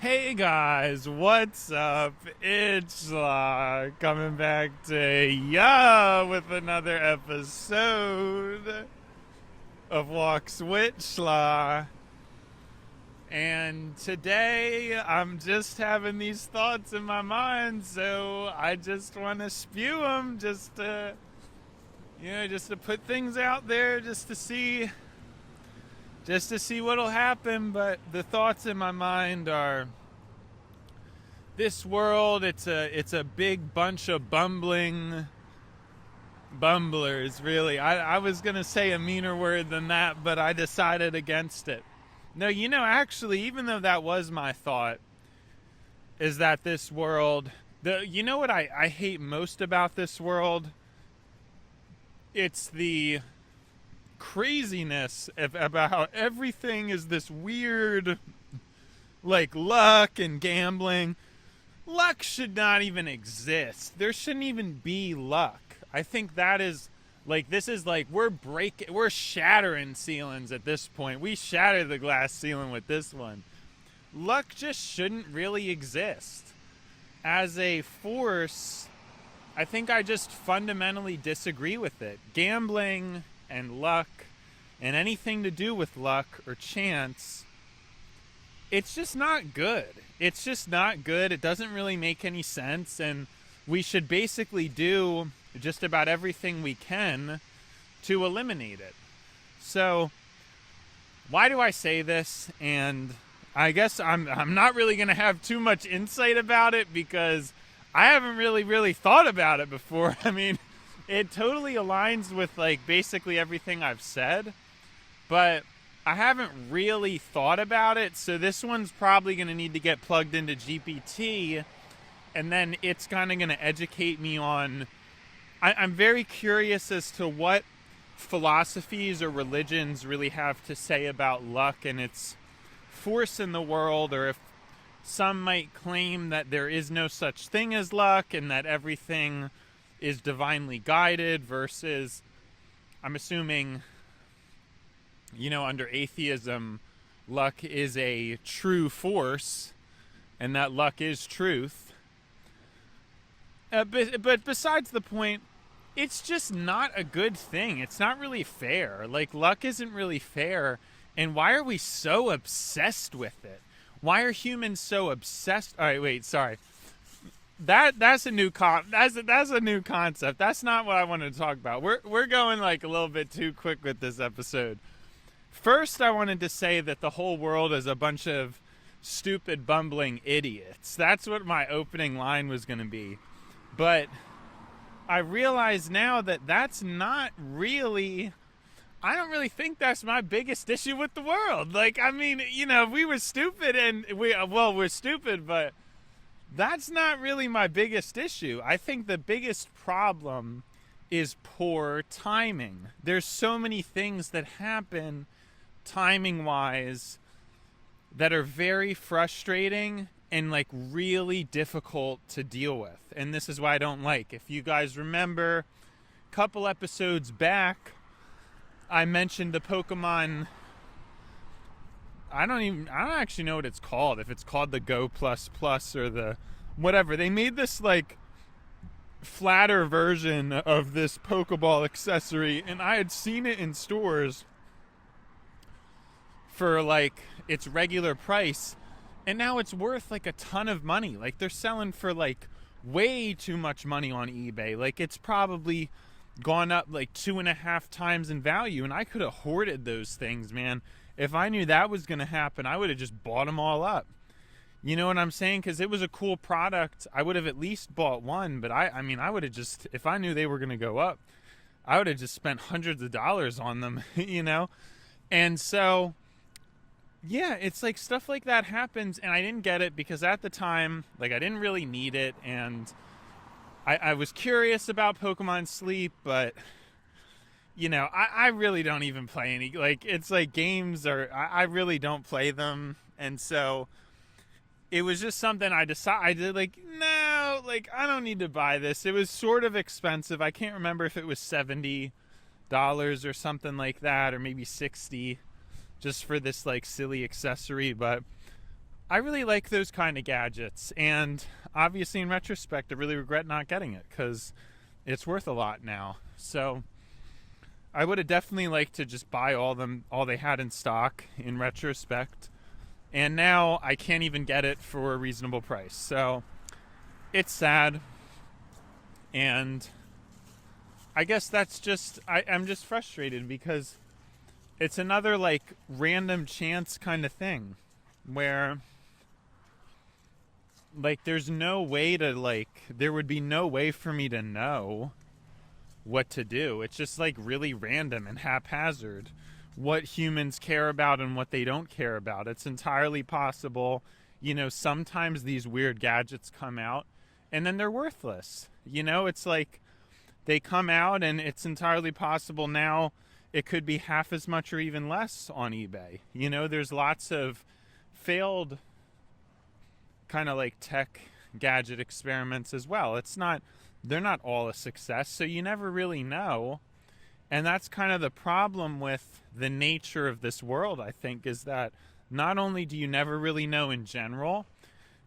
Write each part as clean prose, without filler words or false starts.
Hey guys, what's up? It's coming back to ya with another episode of Walks with Schla. And today I'm just having these thoughts in my mind, so I just want to spew them, just to put things out there, just to see what'll happen. But the thoughts in my mind are, this world, it's a big bunch of bumblers, really. I was gonna say a meaner word than that, but I decided against it. No, actually, even though that was my thought, is that this world, what I hate most about this world? It's the craziness about how everything is this weird, like luck and gambling. Luck should not even exist. There shouldn't even be luck. I think that is this is we're shattering ceilings at this point. We shattered the glass ceiling with this one. Luck just shouldn't really exist. As a force, I think I just fundamentally disagree with it. Gambling and luck and anything to do with luck or chance, it's just not good. It's just not good. It doesn't really make any sense, and we should basically do just about everything we can to eliminate it. So, why do I say this? And I guess I'm not really going to have too much insight about it because I haven't really thought about it before. I mean, it totally aligns with basically everything I've said, but I haven't really thought about it, so this one's probably going to need to get plugged into GPT, and then it's kind of going to educate me on... I'm very curious as to what philosophies or religions really have to say about luck and its force in the world, or if some might claim that there is no such thing as luck and that everything is divinely guided versus, I'm assuming... under atheism, luck is a true force, and that luck is truth. But besides the point, it's just not a good thing. It's not really fair. Luck isn't really fair, and why are we so obsessed with it? Why are humans so obsessed? All right, wait, sorry. That's a new that's a new concept. That's not what I wanted to talk about. We're going a little bit too quick with this episode. First, I wanted to say that the whole world is a bunch of stupid, bumbling idiots. That's what my opening line was going to be. But I realize now that that's not really... I don't really think that's my biggest issue with the world. We were stupid and we're stupid, but that's not really my biggest issue. I think the biggest problem is poor timing. There's so many things that happen timing-wise that are very frustrating and really difficult to deal with. And this is why I don't like. If you guys remember, a couple episodes back, I mentioned the Pokemon... I don't actually know what it's called. If it's called the Go Plus Plus or the whatever. They made this flatter version of this Pokeball accessory, and I had seen it in stores for its regular price, and now it's worth a ton of money. They're selling for way too much money on eBay. It's probably gone up 2.5 times in value, and I could have hoarded those things, man. If I knew that was going to happen, I would have just bought them all up. You know what I'm saying? Because it was a cool product. I would have at least bought one, but I would have just, if I knew they were going to go up, I would have just spent hundreds of dollars on them, And so, yeah, it's stuff like that happens, and I didn't get it because at the time, I didn't really need it, and I was curious about Pokemon Sleep, but... I really don't even play any, it's games I really don't play them. And so it was just something I decided, no, I don't need to buy this. It was sort of expensive. I can't remember if it was $70 or something like that, or maybe $60 just for this silly accessory. But I really like those kind of gadgets, and obviously in retrospect I really regret not getting it because it's worth a lot now. So I would have definitely liked to just buy all they had in stock in retrospect, and now I can't even get it for a reasonable price. So it's sad, and I guess that's just I'm just frustrated because it's another like random chance kind of thing where like there's no way to like there would be no way for me to know what to do. It's just like really random and haphazard what humans care about and what they don't care about. It's entirely possible, sometimes these weird gadgets come out and then they're worthless. It's like they come out and it's entirely possible now it could be half as much or even less on eBay. There's lots of failed kind of like tech gadget experiments as well. They're not all a success, so you never really know. And that's kind of the problem with the nature of this world, I think, is that not only do you never really know in general,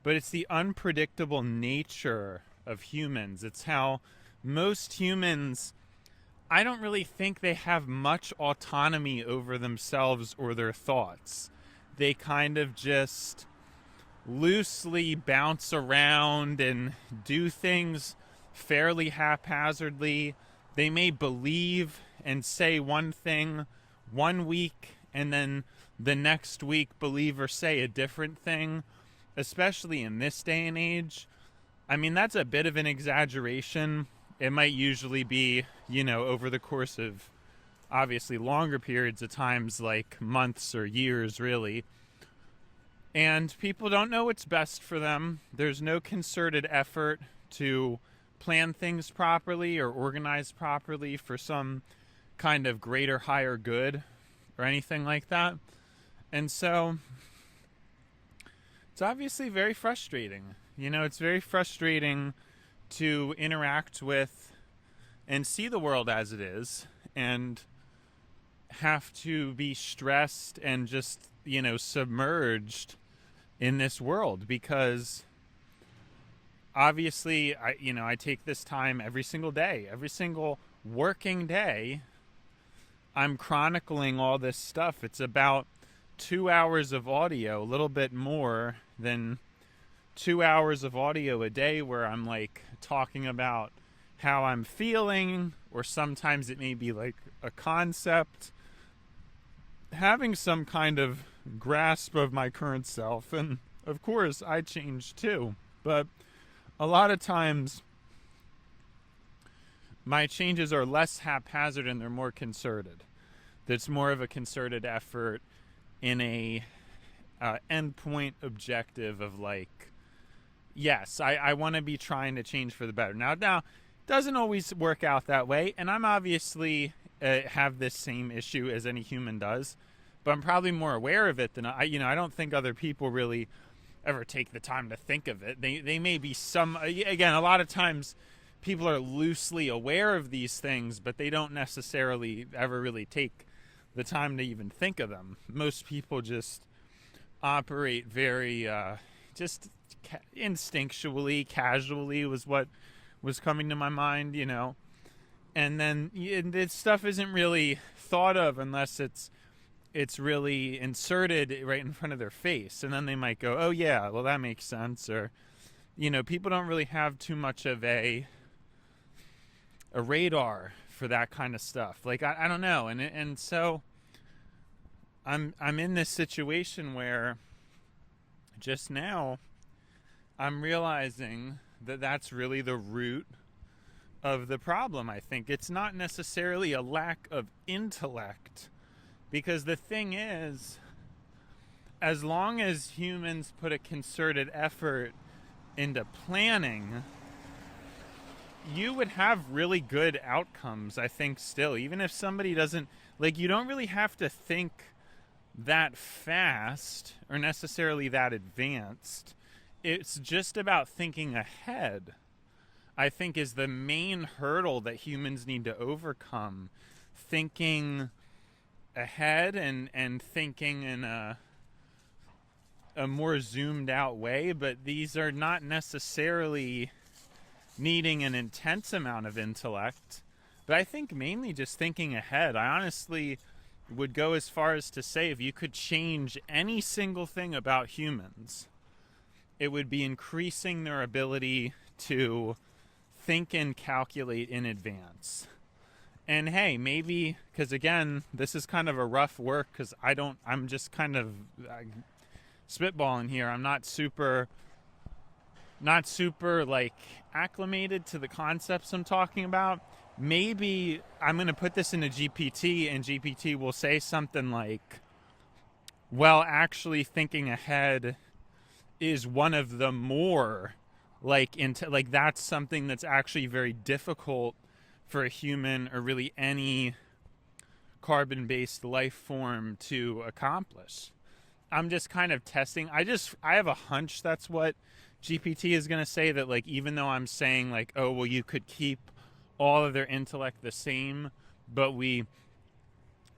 but it's the unpredictable nature of humans. It's how most humans, I don't really think they have much autonomy over themselves or their thoughts. They kind of just loosely bounce around and do things fairly haphazardly. They may believe and say one thing one week and then the next week believe or say a different thing, especially in this day and age. I mean, that's a bit of an exaggeration. It might usually be, over the course of obviously longer periods of times, like months or years, really. And people don't know what's best for them. There's no concerted effort to plan things properly or organize properly for some kind of greater, higher good or anything like that. And so it's obviously very frustrating. It's very frustrating to interact with and see the world as it is and have to be stressed and just, submerged in this world because obviously I take this time every single day, every single working day. I'm chronicling all this stuff. It's about 2 hours of audio, a little bit more than 2 hours of audio a day where I'm like talking about how I'm feeling, or sometimes it may be like a concept, having some kind of grasp of my current self. And of course I change too, but a lot of times my changes are less haphazard and they're more concerted. That's more of a concerted effort in a endpoint objective of like, yes, I want to be trying to change for the better. Now it doesn't always work out that way, and I'm obviously have this same issue as any human does, but I'm probably more aware of it than I don't think other people really ever take the time to think of it. They may be again, a lot of times people are loosely aware of these things, but they don't necessarily ever really take the time to even think of them. Most people just operate very just instinctually, casually was what was coming to my mind, and then this stuff isn't really thought of unless it's really inserted right in front of their face, and then they might go, oh yeah, well that makes sense. Or people don't really have too much of a radar for that kind of stuff. Like I don't know, and so I'm in this situation where just now I'm realizing that that's really the root of the problem. I think it's not necessarily a lack of intellect, because the thing is, as long as humans put a concerted effort into planning, you would have really good outcomes, I think, still. Even if somebody doesn't, like, you don't really have to think that fast or necessarily that advanced. It's just about thinking ahead, I think, is the main hurdle that humans need to overcome. Thinking ahead and thinking in a a more zoomed out way, but these are not necessarily needing an intense amount of intellect. But I think mainly just thinking ahead. I honestly would go as far as to say if you could change any single thing about humans, it would be increasing their ability to think and calculate in advance. And hey, maybe, because again, this is kind of a rough work because I'm just kind of spitballing here. I'm not super like acclimated to the concepts I'm talking about. Maybe I'm going to put this in a GPT and GPT will say something like, well, actually thinking ahead is one of the more like that's something that's actually very difficult for a human or really any carbon-based life form to accomplish. I'm just kind of testing. I have a hunch that's what GPT is going to say, that like even though I'm saying like, oh, well, you could keep all of their intellect the same, but we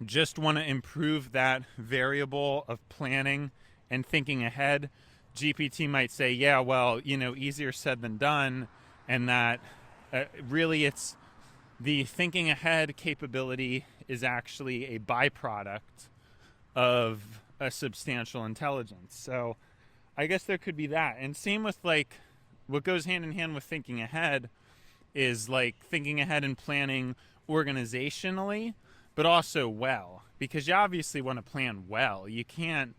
just want to improve that variable of planning and thinking ahead. GPT might say, yeah, well, easier said than done, and that really it's the thinking ahead capability is actually a byproduct of a substantial intelligence. So I guess there could be that. And same with like what goes hand in hand with thinking ahead is like thinking ahead and planning organizationally, but also well, because you obviously want to plan well. You can't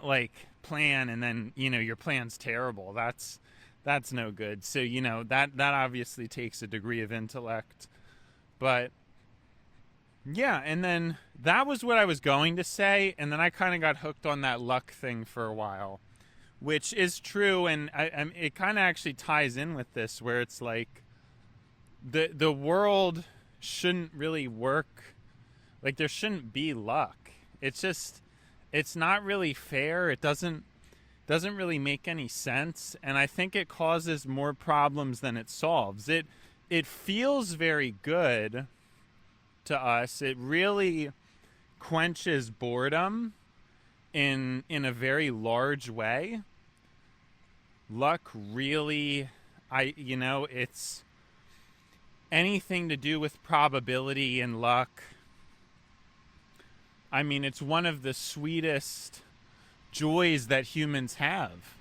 like plan and then, your plan's terrible. That's no good. So, that obviously takes a degree of intellect. But yeah, and then that was what I was going to say, and then I kind of got hooked on that luck thing for a while, which is true, and it kind of actually ties in with this, where it's like the world shouldn't really work. Like, there shouldn't be luck. It's not really fair. It doesn't really make any sense, and I think it causes more problems than it solves. It feels very good to us. It really quenches boredom in a very large way. Luck really, it's anything to do with probability and luck. I mean, it's one of the sweetest joys that humans have.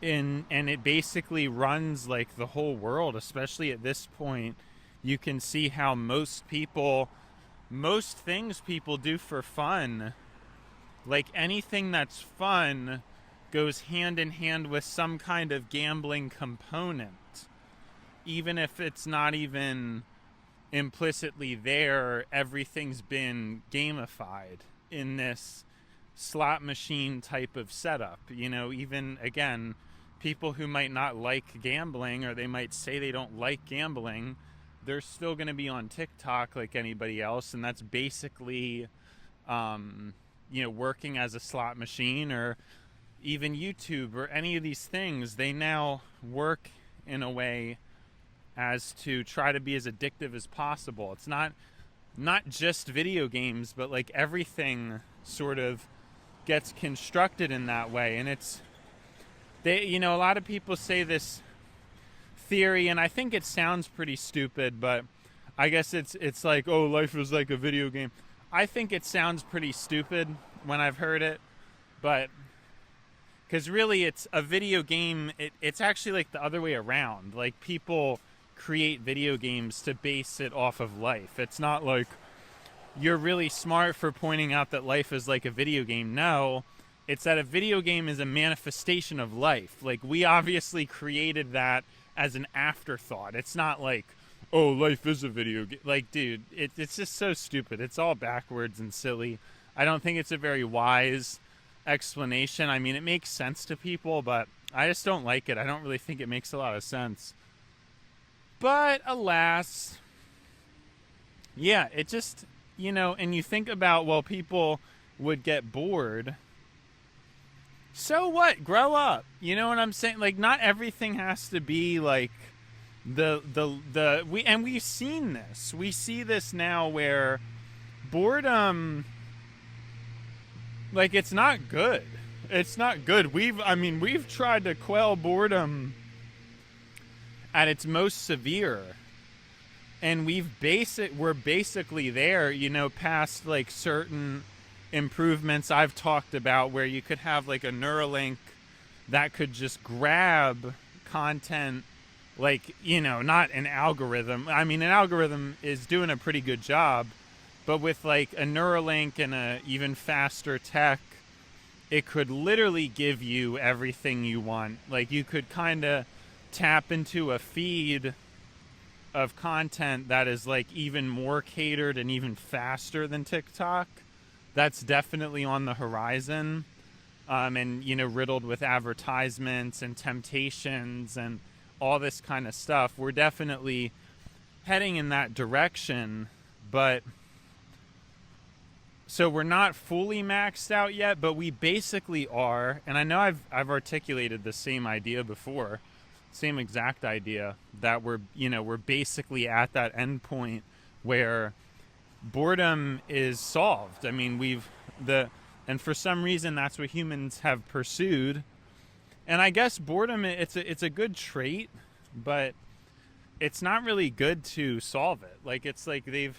And it basically runs like the whole world, especially at this point. You can see how most things people do for fun, like anything that's fun, goes hand in hand with some kind of gambling component. Even if it's not even implicitly there, everything's been gamified in this slot machine type of setup. Even, again, people who might not like gambling, or they might say they don't like gambling, they're still going to be on TikTok like anybody else, and that's basically, working as a slot machine, or even YouTube or any of these things. They now work in a way as to try to be as addictive as possible. It's not just video games, but like everything sort of gets constructed in that way. And a lot of people say this theory, and I think it sounds pretty stupid, but I guess it's like, oh, life is like a video game. I think it sounds pretty stupid when I've heard it, but because really it's a video game, it's actually like the other way around. Like, people create video games to base it off of life. It's not like you're really smart for pointing out that life is like a video game. No, it's that a video game is a manifestation of life. Like, we obviously created that as an afterthought. It's not like, oh, life is a video game. Like, dude, it's just so stupid. It's all backwards and silly. I don't think it's a very wise explanation. I mean, it makes sense to people, but I just don't like it. I don't really think it makes a lot of sense. But alas, yeah, it just, and you think about, well, people would get bored. So what? Grow up. You know what I'm saying? Like, not everything has to be like we've seen this. We see this now where boredom, like, it's not good. it's not good. We've tried to quell boredom at its most severe, and we're basically there, past like certain improvements I've talked about, where you could have like a neuralink that could just grab content, like, not an algorithm. I mean, an algorithm is doing a pretty good job, but with like a neuralink and a even faster tech, it could literally give you everything you want. Like, you could kind of tap into a feed of content that is like even more catered and even faster than TikTok. That's definitely on the horizon. And, riddled with advertisements and temptations and all this kind of stuff. We're definitely heading in that direction, but so we're not fully maxed out yet, but we basically are. And I know I've articulated the same idea before, same exact idea, that we're basically at that end point where boredom is solved. I mean, and for some reason that's what humans have pursued. And I guess boredom, it's a good trait, but it's not really good to solve it. Like, it's like they've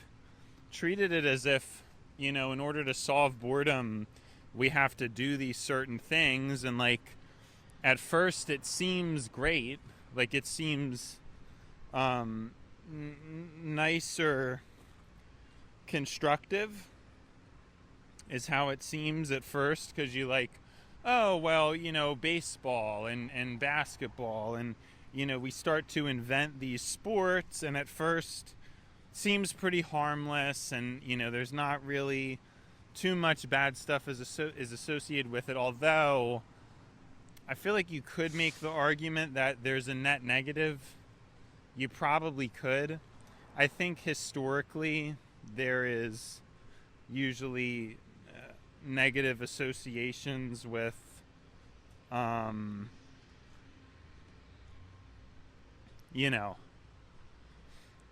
treated it as if, in order to solve boredom, we have to do these certain things. And like, at first it seems great. Like, it seems nice or constructive is how it seems at first, because you like, oh, well, baseball and basketball, and, we start to invent these sports, and at first seems pretty harmless, and, there's not really too much bad stuff is associated with it, although I feel like you could make the argument that there's a net negative. You probably could. I think historically there is usually negative associations with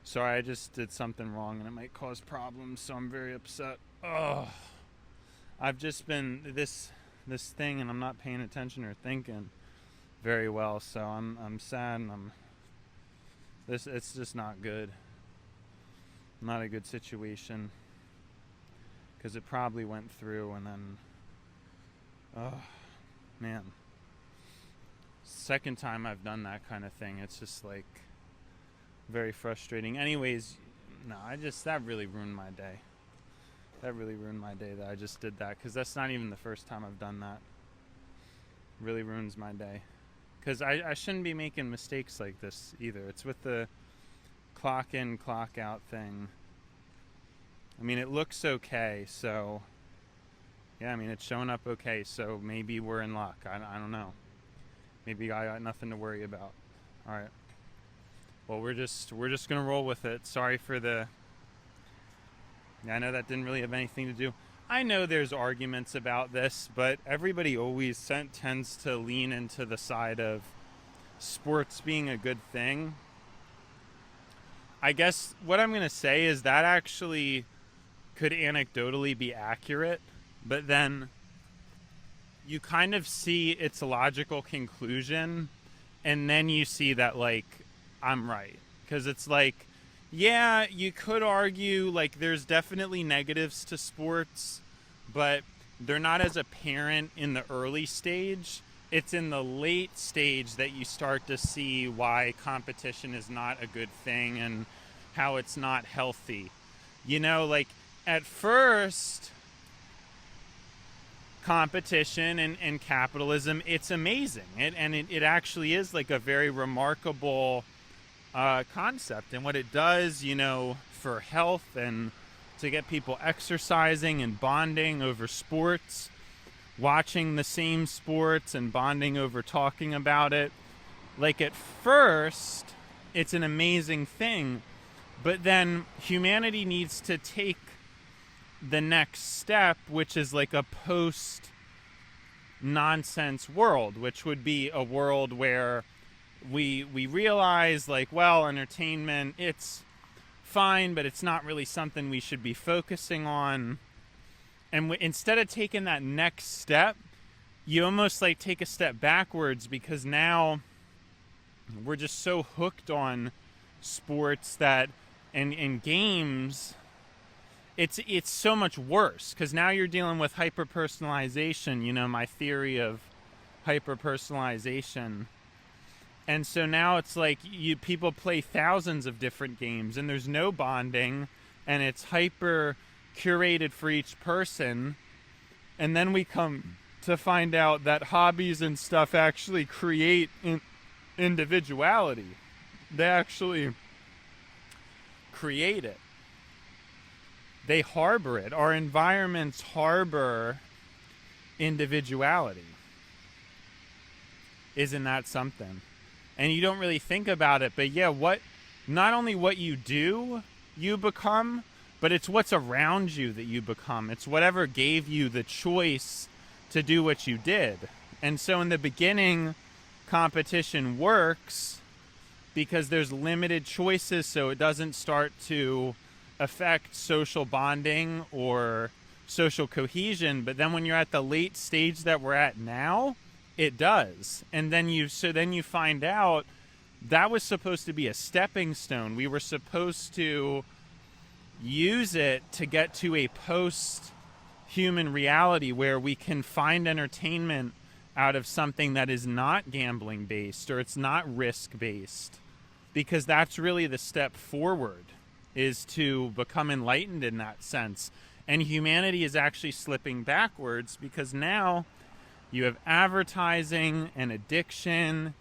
sorry, I just did something wrong and it might cause problems, so I'm very upset. I've just been this thing, and I'm not paying attention or thinking very well, so I'm sad, and it's just not good. Not a good situation, because it probably went through, and then, oh man, second time I've done that kind of thing. It's just like very frustrating. Anyways, no, that really ruined my day. That really ruined my day that I just did that, because that's not even the first time I've done that. It really ruins my day, because I shouldn't be making mistakes like this either. It's with the clock in, clock out thing. I mean, it looks okay, so yeah, I mean, it's showing up okay, so maybe we're in luck. I don't know. Maybe I got nothing to worry about. All right. Well, we're just gonna roll with it. Sorry for the. I know that didn't really have anything to do. I know there's arguments about this, but everybody always tends to lean into the side of sports being a good thing. I guess what I'm going to say is that actually could anecdotally be accurate, but then you kind of see its logical conclusion, and then you see that, like, I'm right. Because it's like, yeah, you could argue, like, there's definitely negatives to sports, but they're not as apparent in the early stage. It's in the late stage that you start to see why competition is not a good thing and how it's not healthy. Like, at first, competition and capitalism, it's amazing. It actually is, like, a very remarkable concept, and what it does, for health and to get people exercising and bonding over sports, watching the same sports and bonding over talking about it. Like, at first, it's an amazing thing, but then humanity needs to take the next step, which is like a post nonsense world, which would be a world where we realize, like, well, entertainment, it's fine, but it's not really something we should be focusing on. And instead of taking that next step, you almost like take a step backwards, because now we're just so hooked on sports that and games. It's so much worse, because now you're dealing with hyperpersonalization, my theory of hyperpersonalization. And so now it's like people play thousands of different games and there's no bonding, and it's hyper curated for each person. And then we come to find out that hobbies and stuff actually create individuality. They actually create it. They harbor it. Our environments harbor individuality. Isn't that something? And you don't really think about it, but yeah, not only what you do, you become, but it's what's around you that you become. It's whatever gave you the choice to do what you did. And so in the beginning, competition works because there's limited choices, so it doesn't start to affect social bonding or social cohesion. But then when you're at the late stage that we're at now, it does. And then you find out that was supposed to be a stepping stone. We were supposed to use it to get to a post-human reality where we can find entertainment out of something that is not gambling based, or it's not risk based, because that's really the step forward, is to become enlightened in that sense. And humanity is actually slipping backwards, because now you have advertising and addiction,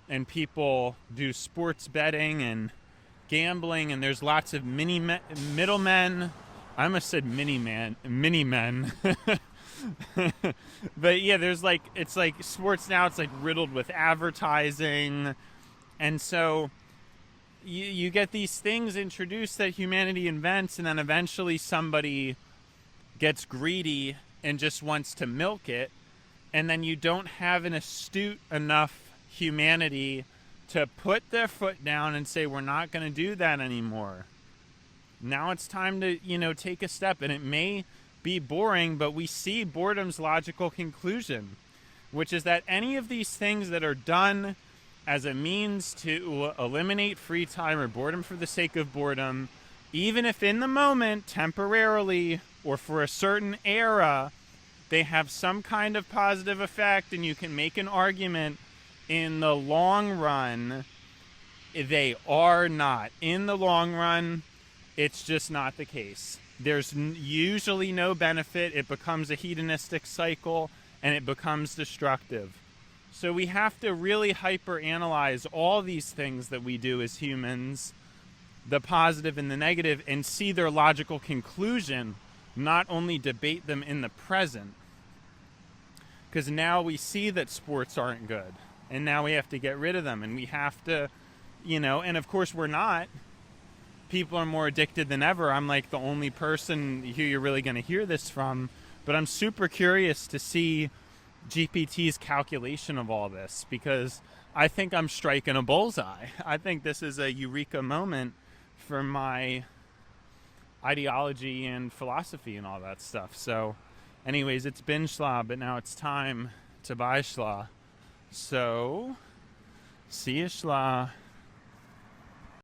and people do sports betting and gambling, and there's lots of middlemen. I almost said mini-men. But yeah, it's like sports now, it's like riddled with advertising. And so you get these things introduced that humanity invents, and then eventually somebody gets greedy and just wants to milk it. And then you don't have an astute enough humanity to put their foot down and say, we're not going to do that anymore. Now it's time to, take a step. And it may be boring, but we see Boredom's logical conclusion, which is that any of these things that are done as a means to eliminate free time or boredom for the sake of boredom, even if in the moment, temporarily, or for a certain era, they have some kind of positive effect, and you can make an argument in the long run, they are not. In the long run, it's just not the case. There's usually no benefit. It becomes a hedonistic cycle, and it becomes destructive. So we have to really hyper-analyze all these things that we do as humans, the positive and the negative, and see their logical conclusion, not only debate them in the present. Because now we see that sports aren't good, and now we have to get rid of them, and we have to, and of course we're not. People are more addicted than ever. I'm like the only person who you're really going to hear this from, but I'm super curious to see GPT's calculation of all this, because I think I'm striking a bullseye. I think this is a Eureka moment for my ideology and philosophy and all that stuff. So anyways, it's been schla, but now it's time to buy schla. So see you schla.